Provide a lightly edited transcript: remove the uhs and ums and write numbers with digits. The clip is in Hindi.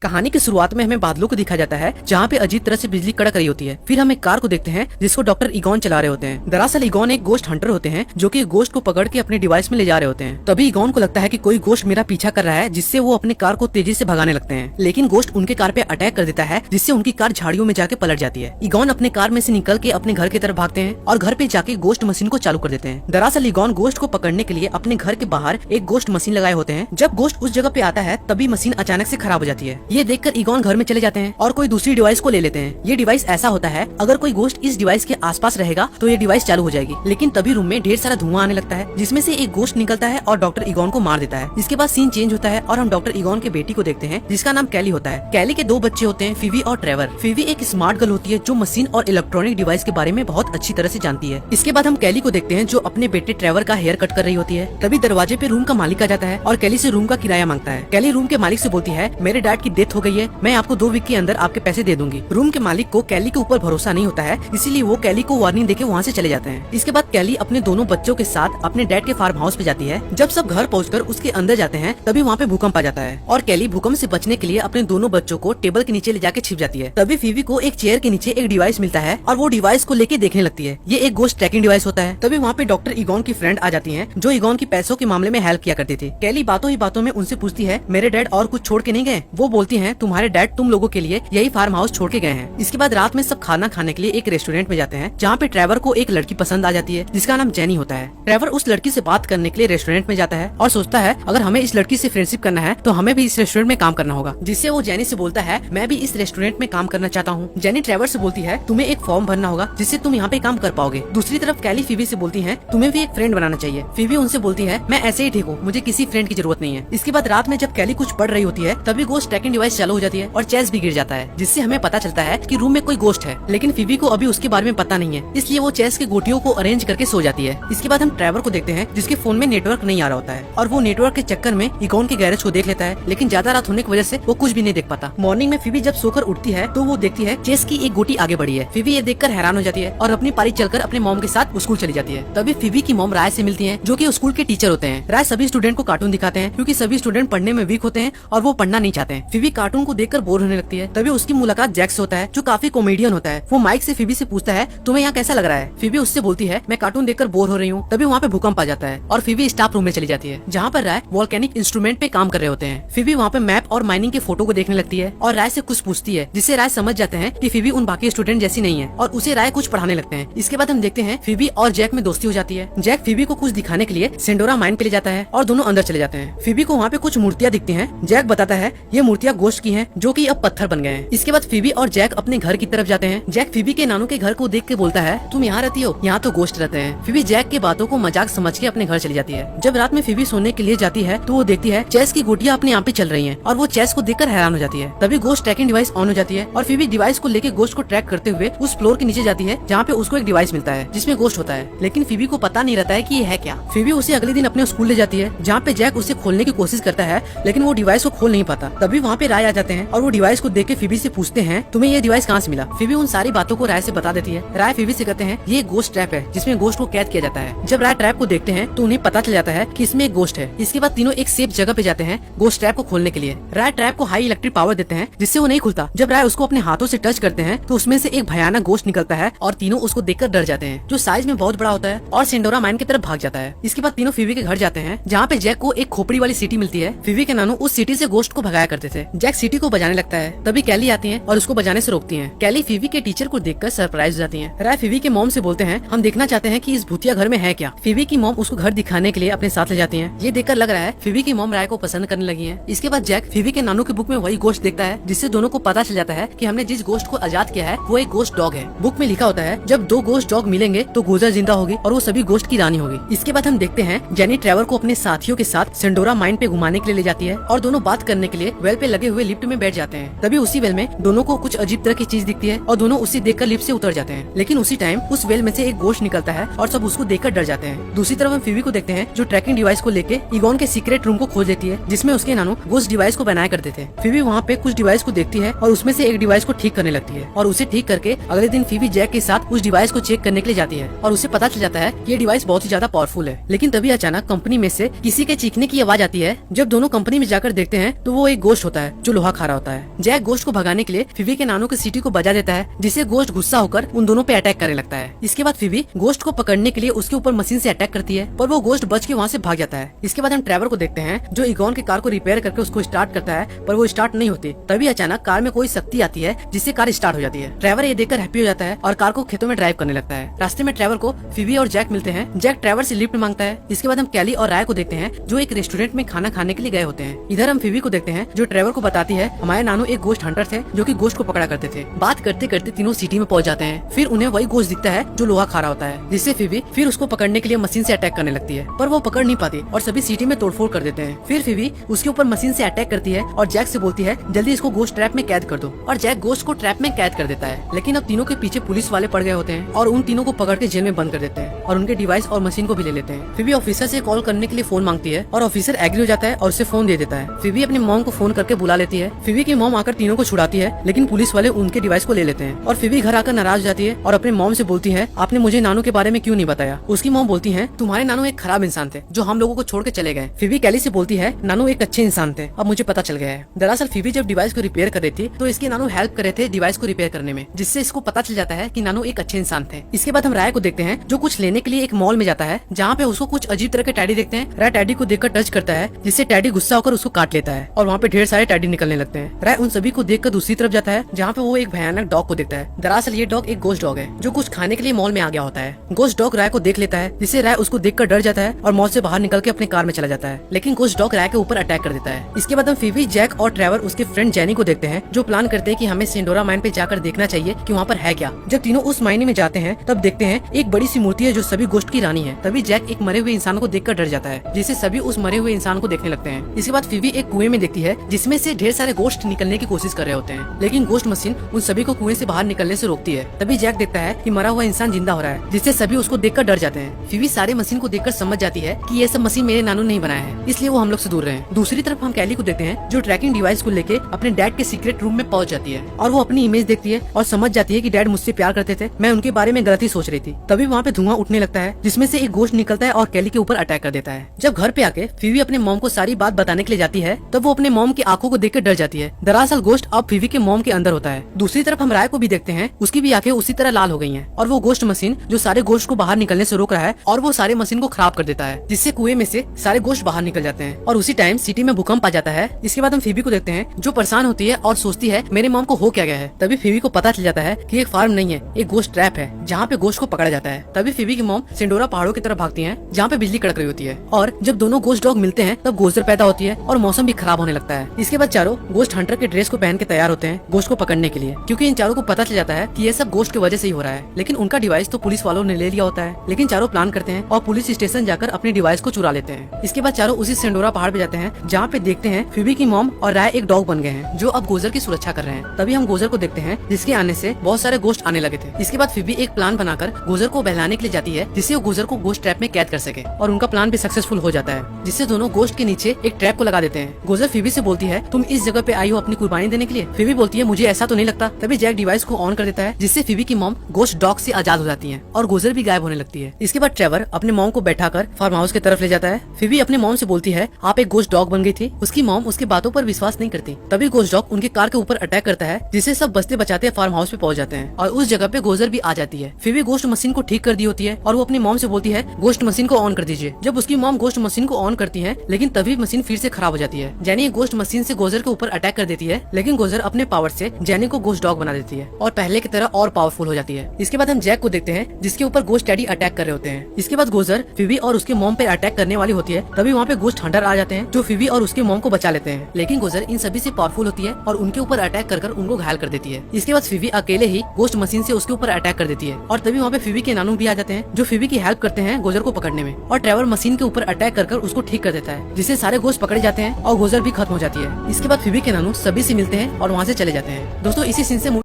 कहानी की शुरुआत में हमें बादलों को दिखा जाता है जहाँ पे अजीब तरह से बिजली कड़क रही होती है। फिर हम एक कार को देखते हैं जिसको डॉक्टर इगॉन चला रहे होते हैं। दरअसल इगॉन एक गोस्ट हंटर होते हैं जो कि गोस्ट को पकड़ के अपने डिवाइस में ले जा रहे होते हैं। तभी इगॉन को लगता है कि कोई गोस्ट मेरा पीछा कर रहा है, जिससे वो अपने कार को तेजी से भगाने लगते हैं। लेकिन गोस्ट उनके कार पे अटैक कर देता है, जिससे उनकी कार झाड़ियों में जाके पलट जाती है। इगॉन अपने कार में से निकल के अपने घर की तरफ भागते हैं और घर पे जाके गोस्ट मशीन को चालू कर देते हैं। दरअसल इगॉन गोस्ट को पकड़ने के लिए अपने घर के बाहर एक गोस्ट मशीन लगाए होते हैं। जब गोस्ट उस जगह पे आता है तभी मशीन अचानक से खराब हो जाती है। ये देखकर इगॉन घर में चले जाते हैं और कोई दूसरी डिवाइस को ले लेते हैं। ये डिवाइस ऐसा होता है, अगर कोई गोस्ट इस डिवाइस के आसपास रहेगा तो ये डिवाइस चालू हो जाएगी। लेकिन तभी रूम में ढेर सारा धुआं आने लगता है, जिसमें से एक गोस्ट निकलता है और डॉक्टर इगॉन को मार देता है। इसके बाद सीन चेंज होता है और हम डॉक्टर इगॉन के बेटी को देखते हैं जिसका नाम कैली होता है। कैली के दो बच्चे होते हैं, फीवी और ट्रेवर। फीवी एक स्मार्ट गर्ल होती है जो मशीन और इलेक्ट्रॉनिक डिवाइस के बारे में बहुत अच्छी तरह से जानती है। इसके बाद हम कैली को देखते हैं जो अपने बेटे ट्रेवर का हेयर कट कर रही होती है। तभी दरवाजे पे रूम का मालिक आ जाता है और कैली से रूम का किराया मांगता है। कैली रूम के मालिक से बोलती है, मेरे डैड की डेथ हो गई है, मैं आपको 2 वीक के अंदर आपके पैसे दे दूंगी। रूम के मालिक को कैली के ऊपर भरोसा नहीं होता है, इसीलिए वो कैली को वार्निंग देके वहाँ से चले जाते हैं। इसके बाद कैली अपने दोनों बच्चों के साथ अपने डैड के फार्म हाउस पे जाती है। जब सब घर पहुंचकर उसके अंदर जाते हैं तभी वहाँ पे भूकंप आ जाता है और कैली भूकंप से बचने के लिए अपने दोनों बच्चों को टेबल के नीचे ले जाके छिप जाती है। तभी फीवी को एक चेयर के नीचे एक डिवाइस मिलता है और वो डिवाइस को लेके देखने लगती है। ये एक गोस्ट ट्रैकिंग डिवाइस होता है। तभी वहाँ पे डॉक्टर इगॉन की फ्रेंड आ जाती है जो इगॉन की पैसों के मामले में हेल्प किया करती थी। कैली बातों ही बातों में उनसे पूछती है, मेरे डैड और कुछ छोड़ के नहीं गए? वो बोलती है, तुम्हारे डैड तुम लोगों के लिए यही फार्म हाउस छोड़ के गए हैं। इसके बाद रात में सब खाना खाने के लिए एक रेस्टोरेंट में जाते हैं जहाँ पे ट्रेवर को एक लड़की पसंद आ जाती है जिसका नाम जेनी होता है। ट्रेवर उस लड़की से बात करने के लिए रेस्टोरेंट में जाता है और सोचता है अगर हमें इस लड़की से फ्रेंडशिप करना है तो हमें भी इस रेस्टोरेंट में काम करना होगा। जिससे वो जेनी से बोलता है, मैं भी इस रेस्टोरेंट में काम करना चाहता हूँ। जेनी ट्रेवर से बोलती है, तुम्हें एक फॉर्म भरना होगा जिससे तुम यहाँ पे काम कर पाओगे। दूसरी तरफ कैली फीवी से बोलती है, तुम्हें भी एक फ्रेंड बनाना चाहिए। फीवी उनसे बोलती है, मैं ऐसे ही ठीक हूँ, मुझे किसी फ्रेंड की जरूरत नहीं है। इसके बाद रात में जब कैली कुछ पढ़ रही होती है तभी गोस्ट ट्रैकिंग डिवाइस चालू हो जाती है और चेस भी गिर जाता है, जिससे हमें पता चलता है कि रूम में कोई गोस्ट है। लेकिन फीवी को अभी उसके बारे में पता नहीं है, इसलिए वो चेस के गोटियों को अरेंज करके सो जाती है। इसके बाद हम ट्रेवर को देखते हैं जिसके फोन में नेटवर्क नहीं आ रहा होता है और वो नेटवर्क के चक्कर में इगॉन के गैरेज को देख लेता है, लेकिन ज्यादा रात होने की वजह से वो कुछ भी नहीं देख पाता। मॉर्निंग में फीवी जब सोकर उठती है तो वो देखती है चेस की एक गोटी आगे बढ़ी है। फीवी ये देखकर हैरान हो जाती है और अपनी पारी चलकर अपने मॉम के साथ स्कूल चली जाती है। तभी फीवी की मॉम राय से मिलती है जो कि स्कूल के टीचर होते हैं। राय सभी स्टूडेंट को कार्टून दिखाते हैं क्योंकि सभी स्टूडेंट पढ़ने में वीक होते हैं और वो पढ़ना नहीं चाहते हैं। फीवी कार्टून को देखकर बोर होने लगती है। तभी उसकी मुलाकात जैक से होता है जो काफी कॉमेडियन होता है। वो माइक से फीवी से पूछता है, तुम्हें यहाँ कैसा लग रहा है? फीवी उससे बोलती है, मैं कार्टून देखकर बोर हो रही हूँ। तभी वहाँ पे भूकंप आ जाता है और फीवी स्टाफ रूम में चली जाती है जहाँ पर राय वोल्केनिक इंस्ट्रूमेंट पे काम कर रहे होते हैं। फीवी वहाँ पे मैप और माइनिंग के फोटो को देखने लगती है और राय से कुछ पूछती है, जिससे राय समझ जाते हैं कि फीवी उन बाकी स्टूडेंट जैसी नहीं है और उसे राय कुछ पढ़ाने लगते हैं। इसके बाद हम देखते हैं फीवी और जैक में दोस्ती हो जाती है। जैक फीवी को कुछ दिखाने के लिए सेंडोरा माइन पे ले जाता है और दोनों अंदर चले जाते हैं। फीवी को वहाँ पे कुछ मूर्तियाँ दिखती हैं। जैक बताता है ये मूर्तियाँ गोश्त की हैं जो कि अब पत्थर बन गए हैं। इसके बाद फीवी और जैक अपने घर की तरफ जाते हैं। जैक फीवी के नानू के घर को देख के बोलता है, तुम यहाँ रहती हो? यहाँ तो गोश्त रहते हैं। फीवी जैक के बातों को मजाक समझ के अपने घर चली जाती है। जब रात में फीवी सोने के लिए जाती है तो वो देखती है चेस की गोटियाँ अपने यहाँ पे चल रही हैं और वो चेस को देखकर हैरान हो जाती है। तभी गोश्त ट्रैकिंग डिवाइस ऑन हो जाती है और फीवी डिवाइस को लेके गोश्त को ट्रैक करते हुए उस फ्लोर के नीचे जाती है जहाँ पे उसको एक डिवाइस मिलता है जिसमें गोश्त होता है। लेकिन फीवी को पता नहीं रहता है कि ये है क्या। फीवी उसे अगले दिन अपने स्कूल ले जाती है जहाँ पे जैक उसे खोलने की कोशिश करता है, लेकिन वो डिवाइस को खोल नहीं पाता। तभी वहाँ पे राय आ जाते हैं और वो डिवाइस को देख के फीवी से पूछते हैं, तुम्हें ये डिवाइस कहाँ से मिला? फीवी उन सारी बातों को राय से बता देती है। राय फीवी से कहते हैं, ये गोश्त ट्रैप है जिसमें गोश्त को कैद किया जाता है। जब राय ट्रैप को देखते हैं तो उन्हें पता चल जाता है कि इसमें एक गोश्त है। इसके बाद तीनों एक सेफ जगह पे जाते हैं गोश्त ट्रैप को खोलने के लिए। राय ट्रैप को हाई इलेक्ट्रिक पावर देते हैं जिससे वो नहीं खुलता। जब राय उसको अपने हाथों से टच करते हैं तो उसमें से एक भयानक गोश्त निकलता है और तीनों उसको देखकर डर जाते हैं, जो साइज में बहुत बड़ा होता है और सेंडोरा माइन की तरफ भाग जाता है। इसके बाद तीनों फीवी के घर जाते हैं जहाँ पे जैक को एक खोपड़ी वाली सीटी मिलती है। फीवी के नानू उस सीटी से गोश्त को भगाया करते थे। जैक सीटी को बजाने लगता है। तभी कैली आती है और उसको बजाने से रोकती है। कैली फीवी के टीचर को देखकर सरप्राइज हो जाती है। राय फीवी के मॉम से बोलते हैं, हम देखना चाहते हैं कि इस भूतिया घर में है क्या। फीवी की मॉम उसको घर दिखाने के लिए अपने साथ ले जाती है। ये देखकर लग रहा है फीवी की मॉम राय को पसंद करने लगी है। इसके बाद जैक फीवी के नानू की बुक में वही गोश्त देखता है, जिससे दोनों को पता चल जाता है कि हमने जिस गोश्त को आजाद किया है वो एक गोश्त डॉग है। बुक में लिखा होता है, जब 2 गोश्त डॉग मिलेंगे तो गुजर जिंदा होगी और वो सभी गोश्त की रानी होगी। इसके बाद हम देखते हैं जेनी ट्रेवर को अपने साथियों के साथ सेंडोरा माइन पे घुमाने के लिए ले जाती है और दोनों बात करने के लिए वेल पे लगे हुए लिफ्ट में बैठ जाते हैं। तभी उसी वेल में दोनों को कुछ अजीब तरह की चीज दिखती है और दोनों उसे देखकर लिफ्ट से उतर जाते हैं। लेकिन उसी टाइम उस वेल में से एक गोश्त निकलता है और सब उसको देखकर डर जाते हैं। दूसरी तरफ हम फीवी को देखते हैं जो ट्रैकिंग डिवाइस को लेके इगॉन के सीक्रेट रूम को खोज देती है जिसमें उसके नानू गोश्त डिवाइस को बनाया करते थे। फीवी वहाँ पे कुछ डिवाइस को देखती है और उसमें से एक डिवाइस को ठीक करने लगती है और उसे ठीक करके अगले दिन फीवी जैक के साथ उस डिवाइस को चेक करने के लिए जाती है और उसे पता चल जाता है ये डिवाइस बहुत ही ज्यादा पावरफुल है। लेकिन तभी अचानक कंपनी में से किसी के चीखने की आवाज आती है। जब दोनों कंपनी में जाकर देखते हैं तो वो एक गोश्त होता है है जो लोहा खा रहा होता है। जैक गोश्त को भगाने के लिए फिबी के नानू की सीटी को बजा देता है, जिससे गोश्त गुस्सा होकर उन दोनों पे अटैक करने लगता है। इसके बाद फिबी गोश्त को पकड़ने के लिए उसके ऊपर मशीन से अटैक करती है, पर वो गोश्त बच के वहाँ से भाग जाता है। इसके बाद हम ट्रेवर को देखते हैं जो ईगॉन की कार को रिपेयर करके उसको स्टार्ट करता है, पर वो स्टार्ट नहीं होती। तभी अचानक कार में कोई शक्ति आती है जिससे कार स्टार्ट हो जाती है। ट्रेवर ये देखकर हैप्पी हो जाता है और कार को खेतों में ड्राइव करने लगता है। रास्ते में ट्रेवर को फिबी और जैक मिलते हैं। जैक ट्रेवर से लिफ्ट मांगता है। इसके बाद हम कैली और राय को देखते हैं जो एक रेस्टोरेंट में खाना खाने के लिए गए होते हैं। इधर हम फिबी को देखते हैं जो ट्रेवर को बताती है हमारे नानू एक गोश्त हंटर थे जो कि गोश्त को पकड़ा करते थे। बात करते करते तीनों सिटी में पहुंच जाते हैं। फिर उन्हें वही गोश्त दिखता है जो लोहा खा रहा होता है, जिससे फिबी फिर उसको पकड़ने के लिए मशीन से अटैक करने लगती है, पर वो पकड़ नहीं पाती और सभी सिटी में तोड़फोड़ कर देते हैं। फिर फिबी उसके ऊपर मशीन से अटैक करती है और जैक से बोलती है जल्दी इसको गोश्त ट्रैप में कैद कर दो, और जैक गोश्त को ट्रैप में कैद कर देता है। लेकिन अब तीनों के पीछे पुलिस वाले पड़ गए होते हैं और उन तीनों को पकड़ के जेल में बंद कर देते हैं और उनके डिवाइस और मशीन को भी ले लेते हैं। फिबी ऑफिसर से कॉल करने के लिए फोन मांगती है और ऑफिसर एग्री हो जाता है और उसे फोन दे देता है। फिबी अपने मॉम को फोन करके बुला लेती है। फिबी की मॉम आकर तीनों को छुड़ाती है, लेकिन पुलिस वाले उनके डिवाइस को ले लेते हैं और फिबी घर आकर नाराज हो जाती है और अपने मॉम से बोलती है आपने मुझे नानू के बारे में क्यों नहीं बताया। उसकी मॉम बोलती है तुम्हारे नानू एक खराब इंसान थे जो हम लोगों को छोड़ के चले गए। फिबी कैली से बोलती है नानू एक अच्छे इंसान थे, अब मुझे पता चल गया है। दरअसल फिबी जब डिवाइस को रिपेयर कर रही थी तो इसके नानू हेल्प कर रहे थे डिवाइस को रिपेयर करने में, जिससे इसको पता चल जाता है कि नानू एक अच्छे इंसान थे। इसके बाद हम राय को देखते हैं जो कुछ लेने के लिए एक मॉल में जाता है, जहाँ पे उसको कुछ अजीब तरह के टैडी देखते हैं। राय टैडी को देखकर टच करता है, जिससे टैडी गुस्सा होकर उसको काट लेता है और वहाँ पे ढेर सारे टैडी निकलने लगते हैं। राय उन सभी को देखकर दूसरी तरफ जाता है, जहाँ पे वो एक भयानक डॉग को देखता है। दरअसल ये डॉग एक गोश्त डॉग है जो कुछ खाने के लिए मॉल में आ गया होता है। गोश्त डॉग राय को देख लेता है, जिससे राय उसको देखकर डर जाता है और मॉल से बाहर निकल के अपने कार में चला जाता है, लेकिन गोश्त डॉग राय के ऊपर अटैक कर देता है। इसके बाद हम फिबी, जैक और ट्रेवर उसके फ्रेंड जेनी को देखते हैं जो प्लान करते हैं कि हमें सेंडोरा माइन पे जाकर देखना चाहिए कि वहाँ पर है क्या। जब तीनों उस मायने में जाते हैं तब देखते हैं एक बड़ी सी मूर्ति है जो सभी गोश्त की रानी है। तभी जैक एक मरे हुए इंसान को देखकर डर जाता है, जिससे सभी उस मरे हुए इंसान को देखने लगते हैं। इसके बाद फिबी एक कुएं में देखती है जिसमें से ढेर सारे गोश्त निकलने की कोशिश कर रहे होते हैं, लेकिन गोश्त मशीन उन सभी को कुएं से बाहर निकलने से रोकती है। तभी जैक देखता है कि मरा हुआ इंसान जिंदा हो रहा है, जिससे सभी उसको देखकर डर जाते हैं। फिबी सारे मशीन को देखकर समझ जाती है कि ये सब मशीन मेरे नानू नहीं बनाया है, इसलिए वो हम लोग से दूर रहे। दूसरी तरफ हम कैली को देखते हैं जो ट्रैकिंग डिवाइस को लेके अपने डैड के सीक्रेट रूम में पहुंच जाती है और वो अपनी इमेज देखती है और समझ जाती है कि डैड मुझसे प्यार करते थे, मैं उनके बारे में गलती सोच रही थी। तभी वहाँ पे धुआं उठने लगता है जिसमें से एक गोश्त निकलता है और कैली के ऊपर अटैक कर देता है। जब घर पे आके फिबी अपने मॉम को सारी बात बताने के लिए जाती है तब वो अपने मॉम की आंखों को देखकर डर जाती है। दरअसल गोश्त अब फिबी के मॉम के अंदर होता है। दूसरी तरफ हम राय को भी देखते हैं, उसकी भी आंखें उसी तरह लाल हो गई हैं और वो गोश्त मशीन जो सारे गोश्त को बाहर निकलने से रोक रहा है और वो सारे मशीन को खराब कर देता है, जिससे कुएं में से सारे गोश्त बाहर निकल जाते हैं और उसी टाइम सिटी में भूकंप आ जाता है। इसके बाद हम फिबी को देखते हैं जो परेशान होती है और सोचती है मेरे मॉम को हो क्या गया है। तभी फिबी को पता चल जाता है कि एक फार्म नहीं है, एक गोश्त ट्रैप है जहाँ पे गोश्त को पकड़ा जाता है। तभी फिबी की मॉम सेंडोरा पहाड़ों की तरफ भागती है जहाँ पे बिजली कड़क रही होती है और जब दोनों गोश्त डॉग मिलते हैं तब गोश्त पैदा होती है और मौसम भी खराब होने लगता है। इसके बाद चारों गोश्त हंटर के ड्रेस को पहन के तैयार होते हैं गोश्त को पकड़ने के लिए, क्योंकि इन चारों को पता चल जाता है कि ये सब गोश्त की वजह से ही हो रहा है। लेकिन उनका डिवाइस तो पुलिस वालों ने ले लिया होता है। लेकिन चारों प्लान करते हैं और पुलिस स्टेशन जाकर अपने डिवाइस को चुरा लेते हैं। इसके बाद चारों उसी सेंडोरा पहाड़ पे जाते हैं जहाँ पे देखते हैं फिबी की मॉम और राय एक डॉग बन गए हैं जो अब गोजर की सुरक्षा कर रहे हैं। तभी हम गोजर को देखते हैं जिसके आने से बहुत सारे गोश्त आने लगे थे। इसके बाद फिबी एक प्लान बनाकर गोजर को बहलाने के लिए जाती है जिससे वो गोजर को गोश्त ट्रैप में कैद कर सके और उनका प्लान भी सक्सेसफुल हो जाता है, जिससे दोनों गोश्त के नीचे एक ट्रैप को लगा देते हैं। गोजर फिबी से बोलती है तुम इस जगह पे आई हो अपनी कुर्बानी देने के लिए। फिबी बोलती है मुझे ऐसा तो नहीं लगता। तभी जैक डिवाइस को ऑन कर देता है जिससे फिबी की मॉम गोश्त डॉग से आजाद हो जाती है और गोजर भी गायब होने लगती है। इसके बाद ट्रेवर अपने मॉम को बैठाकर फार्म हाउस की तरफ ले जाता है। फिबी अपने मॉम से बोलती है आप एक गोश्त डॉग बन गई थी। उसकी मॉम उसकी बातों पर विश्वास नहीं करती। तभी गोश्त डॉग उनकी कार के ऊपर अटैक करता है जिससे सब बचते बचाते फार्म हाउस पे पहुंच जाते हैं और उस जगह पे गोजर भी आ जाती है। फिबी गोश्त मशीन को ठीक कर दी होती है और वो अपनी मॉम से बोलती है गोश्त मशीन को ऑन कर दीजिए। जब उसकी मॉम गोश्त मशीन को ऑन करती है लेकिन तभी मशीन फिर से खराब हो जाती है। जैनी गोश्त मशीन से गोजर के ऊपर अटैक कर देती है, लेकिन गोजर अपने पावर से जैनी को गोश्त डॉग बना देती है और पहले की तरह और पावरफुल हो जाती है। इसके बाद हम जैक को देखते हैं जिसके ऊपर गोश्त डैडी अटैक कर रहे होते हैं। इसके बाद गोजर फिबी और उसके मॉम पे अटैक करने वाली होती है। तभी वहाँ पे गोश्त हंटर आ जाते हैं जो फिबी और उसके मॉम को बचा लेते हैं, लेकिन गोजर इन सभी से पावरफुल होती है और उनके ऊपर अटैक कर उनको घायल कर देती है। इसके बाद फिबी अकेले ही गोश्त मशीन से उसके ऊपर अटैक कर देती है और तभी वहाँ पे फिबी के नानू भी आ जाते हैं जो फिबी की हेल्प करते हैं गोजर को पकड़ने में और ट्रेवर मशीन के ऊपर अटैक कर उसको ठीक कर देता है, जिससे सारे गोश्त पकड़े जाते हैं और गोजर भी खत्म हो जाती है। इसके बाद फिबी के नानू सभी से मिलते हैं और वहाँ से चले जाते हैं। दोस्तों इसी सीन से